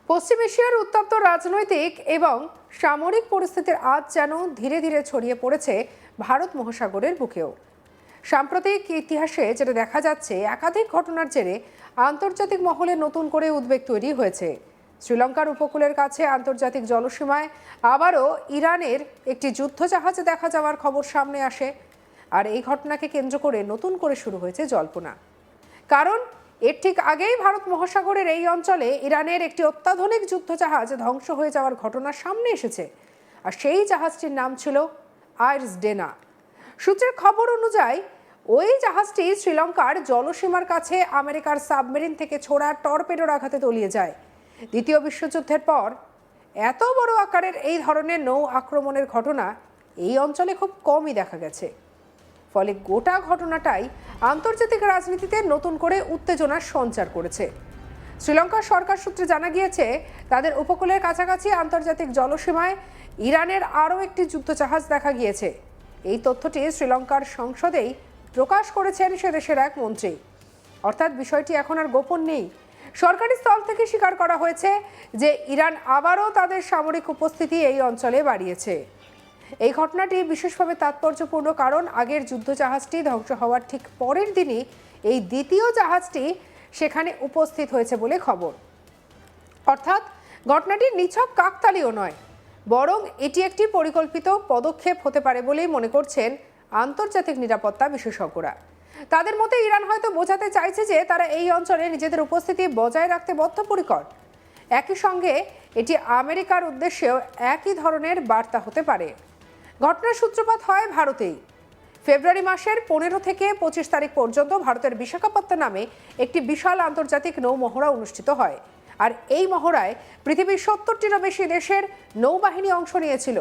পশ্চিম এশিয়ার উত্তপ্ত রাজনৈতিক এবং সামরিক পরিস্থিতির আঁচ যেন ধীরে ধীরে ছড়িয়ে পড়েছে ভারত মহাসাগরের বুকেও। সাম্প্রতিক ইতিহাসে যেটা দেখা যাচ্ছে, একাধিক ঘটনার জেরে আন্তর্জাতিক মহলে নতুন করে উদ্বেগ তৈরি হয়েছে। শ্রীলঙ্কার উপকূলের কাছে আন্তর্জাতিক জলসীমায় আবারও ইরানের একটি যুদ্ধজাহাজ দেখা যাওয়ার খবর সামনে আসে। আর এই ঘটনাকে কেন্দ্র করে নতুন করে শুরু হয়েছে জল্পনা। কারণ এর ঠিক আগেই ভারত মহাসাগরের এই অঞ্চলে ইরানের একটি অত্যাধুনিক যুদ্ধজাহাজ ধ্বংস হয়ে যাওয়ার ঘটনা সামনে এসেছে। আর সেই জাহাজটির নাম ছিল আইরিস ডেনা। সূত্রের খবর অনুযায়ী ওই জাহাজটি শ্রীলঙ্কার জলসীমার কাছে আমেরিকার সাবমেরিন থেকে ছোড়া টর্পেডোর আঘাতে তলিয়ে যায়। দ্বিতীয় বিশ্বযুদ্ধের পর এত বড় আকারের এই ধরনের নৌ আক্রমণের ঘটনা এই অঞ্চলে খুব কমই দেখা গেছে। ফলে গোটা ঘটনাটাই আন্তর্জাতিক রাজনীতিতে নতুন করে উত্তেজনার সঞ্চার করেছে। শ্রীলঙ্কার সরকার সূত্রে জানা গিয়েছে, তাদের উপকূলের কাছাকাছি আন্তর্জাতিক জলসীমায় ইরানের আরও একটি যুদ্ধজাহাজ দেখা গিয়েছে। এই তথ্যটি শ্রীলঙ্কার সংসদেই প্রকাশ করেছেন সে দেশের এক মন্ত্রী। অর্থাৎ বিষয়টি এখন আর গোপন নেই। সরকারি স্থল থেকে স্বীকার করা হয়েছে যে ইরান আবারও তাদের সামরিক উপস্থিতি এই অঞ্চলে বাড়িয়েছে। এই ঘটনাটি বিশেষভাবে তাৎপর্যপূর্ণ, কারণ আগের যুদ্ধজাহাজটি ধ্বংস হওয়ার ঠিক পরের দিনই এই দ্বিতীয় জাহাজটি সেখানে উপস্থিত হয়েছে বলে খবর। অর্থাৎ ঘটনাটি নিছক কাকতালীয় নয়, বরং এটি একটি পরিকল্পিত পদক্ষেপ হতে পারে বলেই মনে করছেন আন্তর্জাতিক নিরাপত্তা বিশেষজ্ঞরা। তাদের মতে ইরান হয়তো বোঝাতে চাইছে যে তারা এই অঞ্চলে নিজেদের উপস্থিতি বজায় রাখতে বদ্ধপরিকর। একই সঙ্গে এটি আমেরিকার উদ্দেশ্যেও একই ধরনের বার্তা হতে পারে। ঘটনার সূত্রপাত হয় ভারতেই। ফেব্রুয়ারি মাসের 15 থেকে 25 তারিখ পর্যন্ত ভারতের বিশাখাপত্তনম নামে একটি বিশাল আন্তর্জাতিক নৌ মহড়া অনুষ্ঠিত হয়। আর এই মহড়ায় পৃথিবীর 70টিরও বেশি দেশের নৌবাহিনী অংশ নিয়েছিল।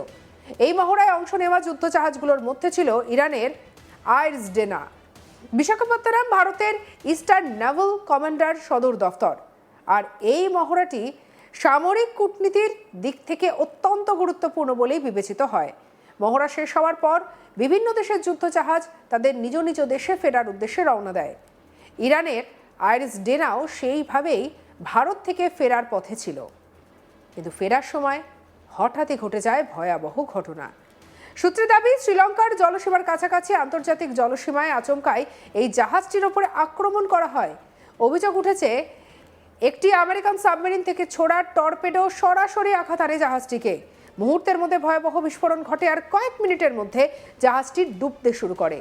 এই মহড়ায় অংশ নেওয়া যুদ্ধজাহাজগুলোর মধ্যে ছিল ইরানের আইরিস ডেনা। বিশাখাপত্তনম ভারতের ইস্টার্ন নেভাল কমান্ডার সদর দফতর। আর এই মহড়াটি সামরিক কূটনীতির দিক থেকে অত্যন্ত গুরুত্বপূর্ণ বলেই বিবেচিত হয়। মহড়া শেষ হওয়ার পর বিভিন্ন দেশের যুদ্ধজাহাজ তাদের নিজ নিজ দেশে ফেরার উদ্দেশ্যে রওনা দেয়। ইরানের আইরিস ডেনাও সেইভাবেই ভারত থেকে ফেরার পথে ছিল। কিন্তু ফেরার সময় হঠাৎই ঘটে যায় ভয়াবহ ঘটনা। সূত্রে দাবি, শ্রীলঙ্কার জলসীমার কাছাকাছি আন্তর্জাতিক জলসীমায় আচমকাই এই জাহাজটির ওপরে আক্রমণ করা হয়। অভিযোগ উঠেছে, একটি আমেরিকান সাবমেরিন থেকে ছোড়া টর্পেডো সরাসরি আঘাত আনে জাহাজটিকে। মুহূর্তের মধ্যে ভয়াবহ বিস্ফোরণ ঘটে আর কয়েক মিনিটের মধ্যে জাহাজটি ডুবতে শুরু করে।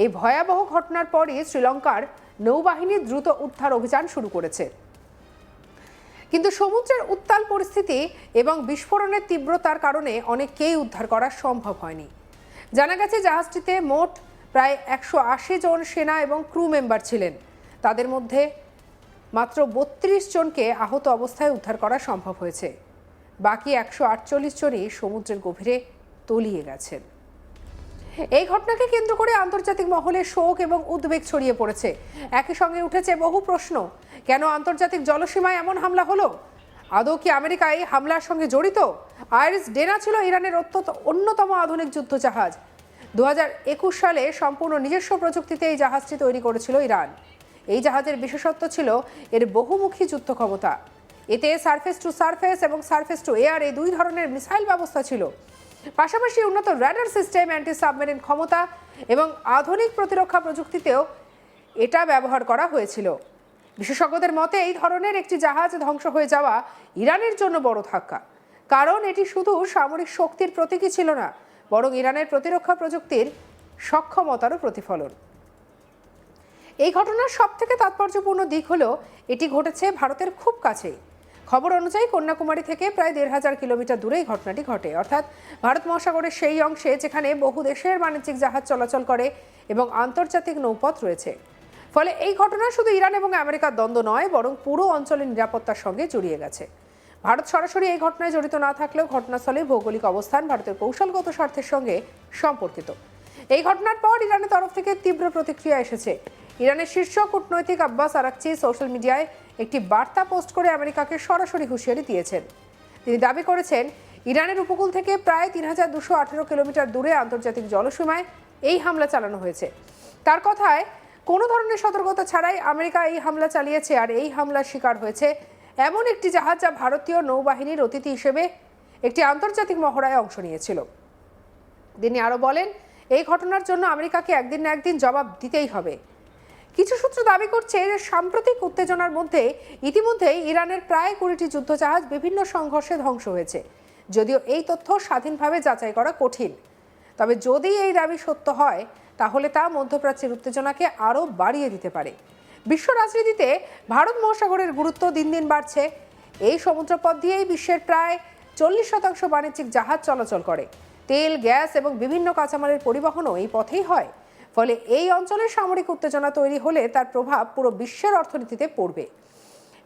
এই ভয়াবহ ঘটনার পরই শ্রীলঙ্কার নৌবাহিনী দ্রুত উদ্ধার অভিযান শুরু করেছে। কিন্তু সমুদ্রের উত্তাল পরিস্থিতি এবং বিস্ফোরণের তীব্রতার কারণে অনেককেই উদ্ধার করা সম্ভব হয়নি। জানা গেছে জাহাজটিতে মোট প্রায় 180 জন সেনা এবং ক্রু মেম্বার ছিলেন। তাদের মধ্যে মাত্র 32 জনকে আহত অবস্থায় উদ্ধার করা সম্ভব হয়েছে। বাকি 148 জনই সমুদ্রের গভীরে তলিয়ে গেছেন। এই ঘটনাকে কেন্দ্র করে আন্তর্জাতিক মহলে শোক এবং উদ্বেগ ছড়িয়ে পড়েছে। একই সঙ্গে উঠেছে বহু প্রশ্ন। কেন আন্তর্জাতিক জলসীমায় এমন হামলা হলো? আদৌ কি আমেরিকা এই হামলার সঙ্গে জড়িত? আইরিস ডেনা ছিল ইরানের অন্যতম আধুনিক যুদ্ধজাহাজ। 2021 সালে সম্পূর্ণ নিজস্ব প্রযুক্তিতে এই জাহাজটি তৈরি করেছিল ইরান। এই জাহাজের বিশেষত্ব ছিল এর বহুমুখী যুদ্ধ ক্ষমতা। এতে সারফেস টু সারফেস এবং সারফেস টু এয়ার এই দুই ধরনের মিসাইল ব্যবস্থা ছিল। পাশাপাশি উন্নত রাডার সিস্টেম, অ্যান্টি সাবমেরিন ক্ষমতা এবং আধুনিক প্রতিরক্ষা প্রযুক্তিতেও এটা ব্যবহার করা হয়েছিল। বিশেষজ্ঞদের মতে এই ধরনের একটি জাহাজ ধ্বংস হয়ে যাওয়া ইরানের জন্য বড় ধাক্কা। কারণ এটি শুধু সামরিক শক্তির প্রতীকই ছিল না, বরং ইরানের প্রতিরক্ষা প্রযুক্তির সক্ষমতারও প্রতিফলন। এই ঘটনার সবথেকে তাৎপর্যপূর্ণ দিক হলো এটি ঘটেছে ভারতের খুব কাছেই। খবর অনুযায়ী কন্যাকুমারী থেকে প্রায় 1500 কিলোমিটার দূরে এই ঘটনাটি ঘটে। অর্থাৎ ভারত মহাসাগরের সেই অংশে যেখানে বহু দেশের বাণিজ্যিক জাহাজ চলাচল করে এবং আন্তর্জাতিক নৌপথ রয়েছে। ফলে এই ঘটনা শুধু ইরান এবং আমেরিকার দ্বন্দ্ব নয়, বরং পুরো অঞ্চলের নিরাপত্তার সঙ্গে জড়িয়ে গেছে। ভারত সরাসরি এই ঘটনায় জড়িত না থাকলেও ঘটনাস্থলের ভৌগোলিক অবস্থান ভারতের কৌশলগত স্বার্থের সঙ্গে সম্পর্কিত। এই ঘটনার পর ইরানের তরফ থেকে তীব্র প্রতিক্রিয়া এসেছে। ইরানের শীর্ষ কূটনৈতিক আব্বাস আরাকচি সোশ্যাল মিডিয়ায় একটি বার্তা পোস্ট করে আমেরিকাকে সরাসরি হুঁশিয়ারি দিয়েছেন। তিনি দাবি করেছেন, ইরানের উপকূল থেকে প্রায় 3218 কিলোমিটার দূরে আন্তর্জাতিক জলসীমায় এই হামলা চালানো হয়েছে। তার কথায়, কোনো ধরনের সতর্কতা ছাড়াই আমেরিকা এই হামলা চালিয়েছে আর এই হামলার শিকার হয়েছে এমন একটি জাহাজ যা ভারতীয় নৌবাহিনীর অতিথি হিসেবে একটি আন্তর্জাতিক মহড়ায় অংশ নিয়েছিল। তিনি আরও বলেন, এই ঘটনার জন্য আমেরিকাকে একদিন না একদিন জবাব দিতেই হবে। কিছু সূত্র দাবি করছে যে সাম্প্রতিক উত্তেজনার মধ্যে ইতিমধ্যেই ইরানের প্রায় 20টি যুদ্ধজাহাজ বিভিন্ন সংঘর্ষে ধ্বংস হয়েছে, যদিও এই তথ্য স্বাধীনভাবে যাচাই করা কঠিন। তবে যদি এই দাবি সত্য হয়, তাহলে তা মধ্যপ্রাচ্যের উত্তেজনাকে আরও বাড়িয়ে দিতে পারে। বিশ্ব রাজনীতিতে ভারত মহাসাগরের গুরুত্ব দিন দিন বাড়ছে। এই সমুদ্রপথ দিয়েই বিশ্বের প্রায় 40% বাণিজ্যিক জাহাজ চলাচল করে। তেল, গ্যাস এবং বিভিন্ন কাঁচামালের পরিবহনও এই পথেই হয়। ফলে এই অঞ্চলে সামরিক উত্তেজনা তৈরি হলে তার প্রভাব পুরো বিশ্বের অর্থনীতিতে পড়বে।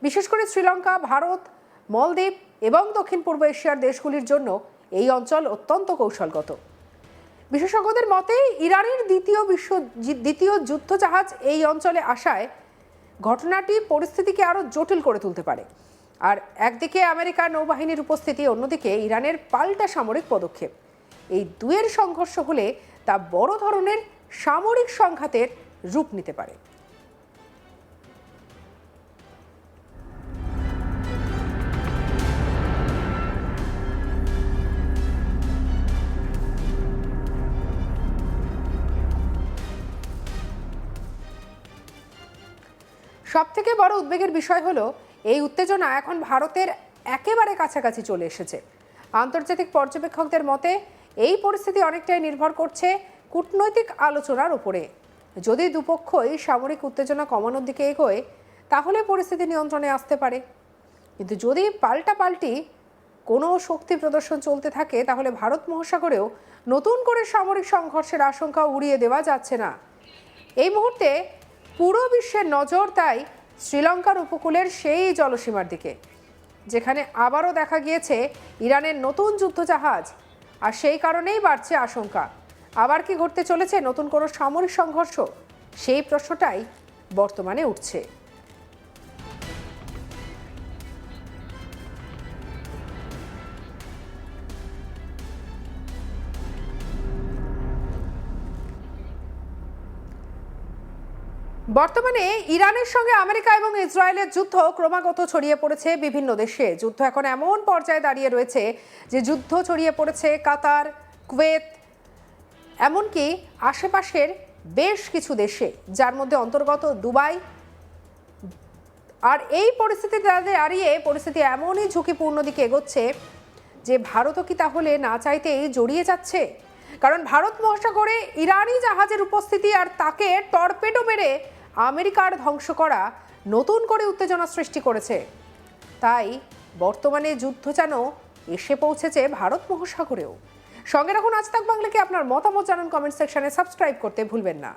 বিশেষ করে শ্রীলঙ্কা, ভারত, মলদ্বীপ এবং দক্ষিণ পূর্ব এশিয়ার দেশগুলির জন্য এই অঞ্চল অত্যন্ত কৌশলগত। বিশেষজ্ঞদের মতে ইরানের দ্বিতীয় যুদ্ধজাহাজ এই অঞ্চলে আসায় ঘটনাটি পরিস্থিতিকে আরও জটিল করে তুলতে পারে। আর একদিকে আমেরিকার নৌবাহিনীর উপস্থিতি, অন্যদিকে ইরানের পাল্টা সামরিক পদক্ষেপ। এই দুয়ের সংঘর্ষ হলে তা বড় ধরনের সামরিক সংঘাতের রূপ নিতে পারে। সবথেকে বড় উদ্বেগের বিষয় হলো এই উত্তেজনা এখন ভারতের একেবারে কাছাকাছি চলে এসেছে। আন্তর্জাতিক পর্যবেক্ষকদের মতে এই পরিস্থিতি অনেকটাই নির্ভর করছে কূটনৈতিক আলোচনার উপরে। যদি দুপক্ষই সামরিক উত্তেজনা কমানোর দিকে এগোয়, তাহলে পরিস্থিতি নিয়ন্ত্রণে আসতে পারে। কিন্তু যদি পাল্টাপাল্টি কোনো শক্তি প্রদর্শন চলতে থাকে, তাহলে ভারত মহাসাগরেও নতুন করে সামরিক সংঘর্ষের আশঙ্কা উড়িয়ে দেওয়া যাচ্ছে না। এই মুহূর্তে পুরো বিশ্বের নজর তাই শ্রীলঙ্কার উপকূলের সেই জলসীমার দিকে, যেখানে আবারও দেখা গিয়েছে ইরানের নতুন যুদ্ধজাহাজ। আর সেই কারণেই বাড়ছে আশঙ্কা, আবার কি ঘটতে চলেছে নতুন কোনো সামরিক সংঘর্ষ? সেই প্রশ্নটাই বর্তমানে উঠছে। বর্তমানে ইরানের সঙ্গে আমেরিকা এবং ইসরায়েলের যুদ্ধ ক্রমাগত ছড়িয়ে পড়েছে বিভিন্ন দেশে। যুদ্ধ এখন এমন পর্যায়ে দাঁড়িয়ে রয়েছে যে যুদ্ধ ছড়িয়ে পড়েছে কাতার, কুয়েত, এমনকি আশেপাশের বেশ কিছু দেশে, যার মধ্যে অন্তর্গত দুবাই। আর এই পরিস্থিতিতে দাঁড়িয়ে পরিস্থিতি এমনই ঝুঁকিপূর্ণ দিকে এগোচ্ছে যে ভারতও কি তাহলে না চাইতেই জড়িয়ে যাচ্ছে? কারণ ভারত মহাসাগরে ইরানি জাহাজের উপস্থিতি আর তাকে টর্পেডো মেরে আমেরিকার ধ্বংস করা নতুন করে উত্তেজনা সৃষ্টি করেছে। তাই বর্তমানে যুদ্ধ যেন এসে পৌঁছেছে ভারত মহাসাগরেও। সঙ্গে রাখুন আজ তাক বাংলাকে। আপনার মতামত জানান কমেন্ট সেকশনে, সাবস্ক্রাইব করতে ভুলবেন না।